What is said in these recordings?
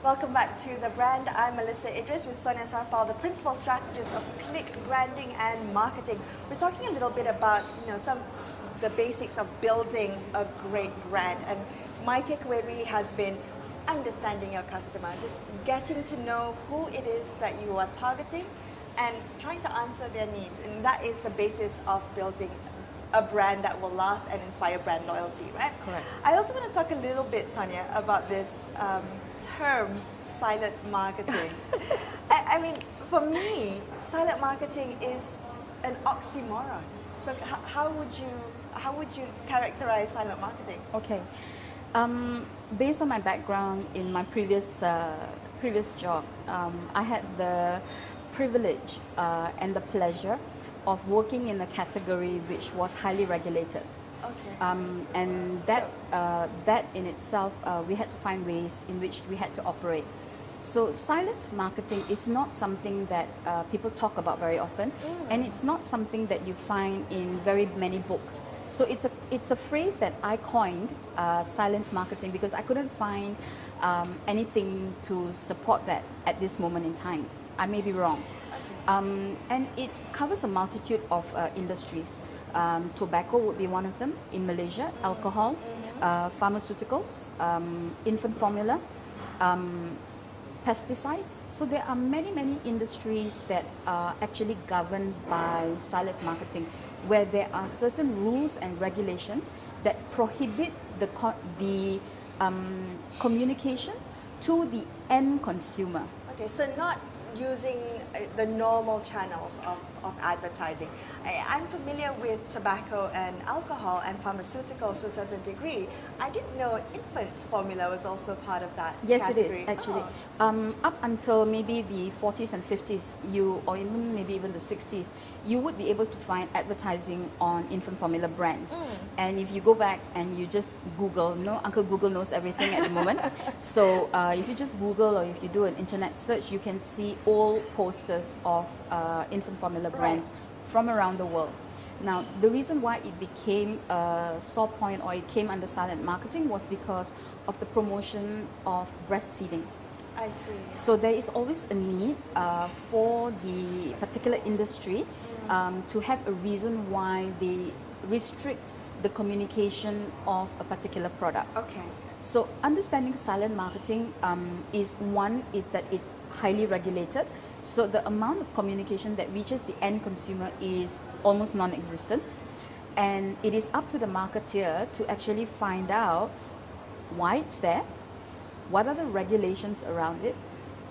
Welcome back to The Brand. I'm Melisa Idris with Sonia Sarpal, the Principal Strategist of Click Branding and Marketing. We're talking a little bit about, some the basics of building a great brand. And my takeaway really has been understanding your customer, just getting to know who it is that you are targeting and trying to answer their needs. And that is the basis of building a brand that will last and inspire brand loyalty, right? Correct. I also want to talk a little bit, Sonia, about this term silent marketing. I mean, for me, silent marketing is an oxymoron. So how would you characterize silent marketing? Okay. Based on my background in my previous job, I had the privilege and the pleasure of working in a category which was highly regulated. Okay. And that in itself, we had to find ways in which we had to operate. So silent marketing is not something that people talk about very often, and it's not something that you find in very many books. So it's a phrase that I coined, silent marketing, because I couldn't find anything to support that at this moment in time. I may be wrong. And it covers a multitude of industries. Tobacco would be one of them in Malaysia, alcohol, pharmaceuticals, infant formula, pesticides. So there are many industries that are actually governed by silent marketing, where there are certain rules and regulations that prohibit the communication to the end consumer. Okay, so not using the normal channels of advertising. I'm familiar with tobacco and alcohol and pharmaceuticals to a certain degree. I didn't know infant formula was also part of that Yes, category. it is actually. Oh. Up until maybe the 40s and 50s, or maybe even the 60s, you would be able to find advertising on infant formula brands. And if you go back and you just Google, Uncle Google knows everything at the moment. So if you just Google or if you do an internet search, you can see all posters of infant formula brands from around the world. Now, the reason why it became a sore point or it came under silent marketing was because of the promotion of breastfeeding. I see. So there is always a need for the particular industry to have a reason why they restrict the communication of a particular product. Okay. So understanding silent marketing is that it's highly regulated. So the amount of communication that reaches the end consumer is almost non-existent. And it is up to the marketeer to actually find out why it's there, what are the regulations around it,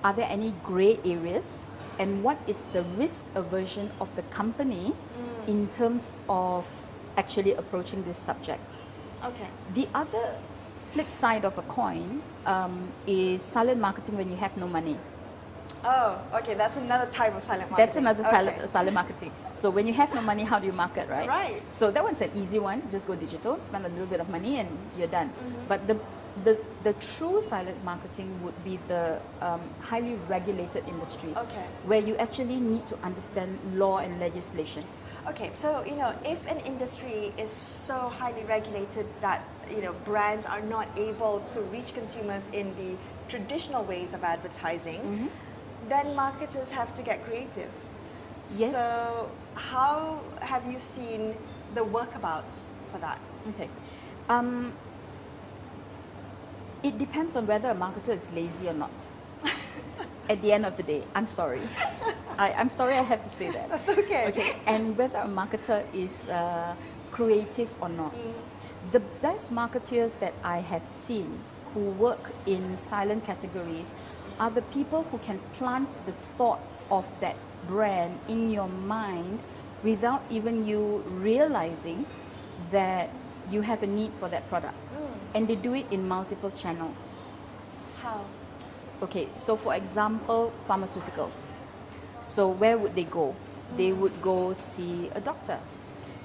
are there any gray areas, and what is the risk aversion of the company in terms of actually approaching this subject. Okay. The other flip side of a coin is silent marketing when you have no money. Oh, okay. That's another type of silent marketing. That's another silent marketing. So when you have no money, how do you market, right? Right. So that one's an easy one. Just go digital, spend a little bit of money, and you're done. But the true silent marketing would be the highly regulated industries, where you actually need to understand law and legislation. Okay, so if an industry is so highly regulated that brands are not able to reach consumers in the traditional ways of advertising, then marketers have to get creative. Yes. So how have you seen the workabouts for that? Okay. It depends on whether a marketer is lazy or not. At the end of the day, I'm sorry. I'm sorry I have to say that. That's okay. Okay. And whether a marketer is creative or not. The best marketeers that I have seen who work in silent categories are the people who can plant the thought of that brand in your mind without even you realizing that you have a need for that product. And they do it in multiple channels. How? Okay, so for example, pharmaceuticals. So where would they go? They would go see a doctor,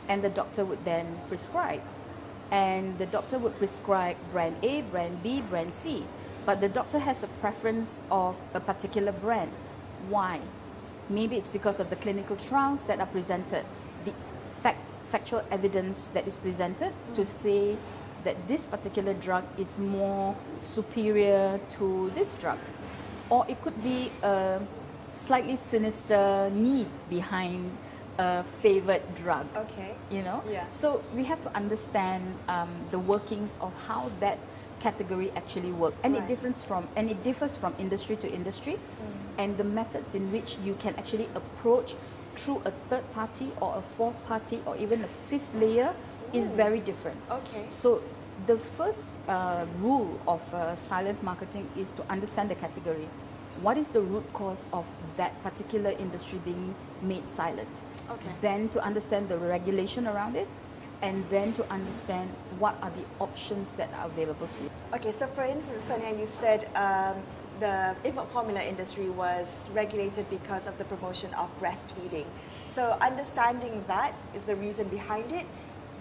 and the doctor would then prescribe. And the doctor would prescribe brand A, brand B, brand C. But the doctor has a preference of a particular brand. Why? Maybe it's because of the clinical trials that are presented, the factual evidence that is presented to say that this particular drug is more superior to this drug. or it could be a slightly sinister need behind a favored drug. Okay. You know? Yeah. So we have to understand the workings of how that category actually works, and Right. it differs from industry to industry, and the methods in which you can actually approach through a third party or a fourth party or even a fifth layer is very different. Okay. So the first rule of silent marketing is to understand the category. What is the root cause of that particular industry being made silent? Okay. Then to understand the regulation around it, and then to understand what are the options that are available to you. Okay, so for instance, Sonia, you said the infant formula industry was regulated because of the promotion of breastfeeding. So understanding that is the reason behind it.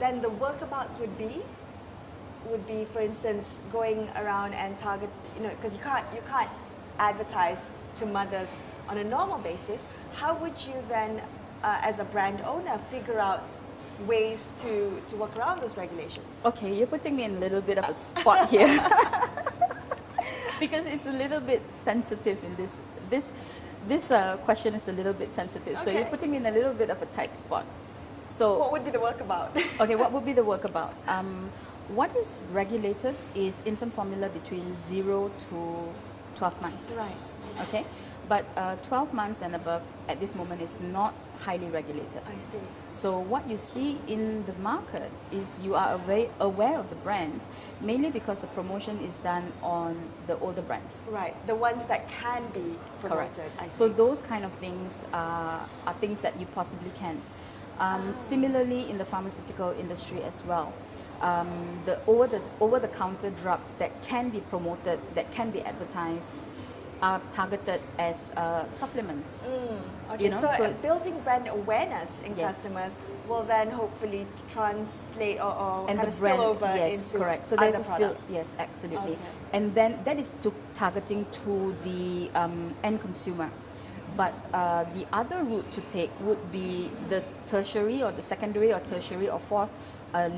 Then the workabouts would be, for instance, going around and target, because you can't advertise to mothers on a normal basis. How would you then, as a brand owner, figure out ways to work around those regulations? Okay, you're putting me in a little bit of a spot here. Because it's a little bit sensitive in this question is a little bit sensitive. So Okay. you're putting me in a little bit of a tight spot. So What would be the workabout? okay, what would be the workabout? What is regulated is infant formula between 0 to 12 months. Right. Okay, but 12 months and above at this moment is not highly regulated. I see. So what you see in the market is you are aware of the brands, mainly because the promotion is done on the older brands. Right, the ones that can be promoted. Correct. I see. So those kind of things are things that you possibly can. Similarly, in the pharmaceutical industry as well, the over-the-counter drugs that can be promoted, that can be advertised, are targeted as supplements. Okay, so building brand awareness in Yes. customers will then hopefully translate or and kind the of brand, spill over yes, into correct. So other there's a spill, products. yes, absolutely. Okay. And then that is targeting to the end consumer. But the other route to take would be the tertiary or the secondary or tertiary or fourth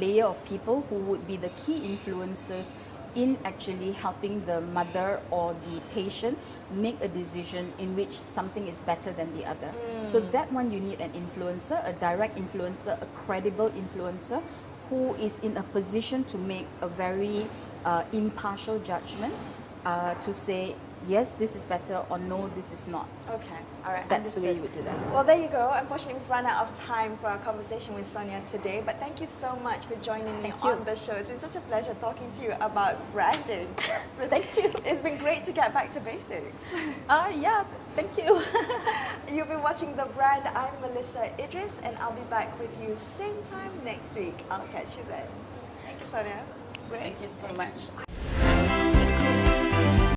layer of people who would be the key influencers in actually helping the mother or the patient make a decision in which something is better than the other. So that one you need an influencer, a direct influencer, a credible influencer who is in a position to make a very impartial judgment to say, yes, this is better, or no, this is not. Okay, all right. That's the way you understood. would do that. Well, there you go. Unfortunately, we've run out of time for our conversation with Sonia today, but thank you so much for joining me Thank you. on the show. It's been such a pleasure talking to you about branding. Thank you. It's been great to get back to basics. Yeah, thank you. You've been watching The Brand. I'm Melisa Idris, and I'll be back with you same time next week. I'll catch you then. Thank you, Sonia. Great. Thank you so much.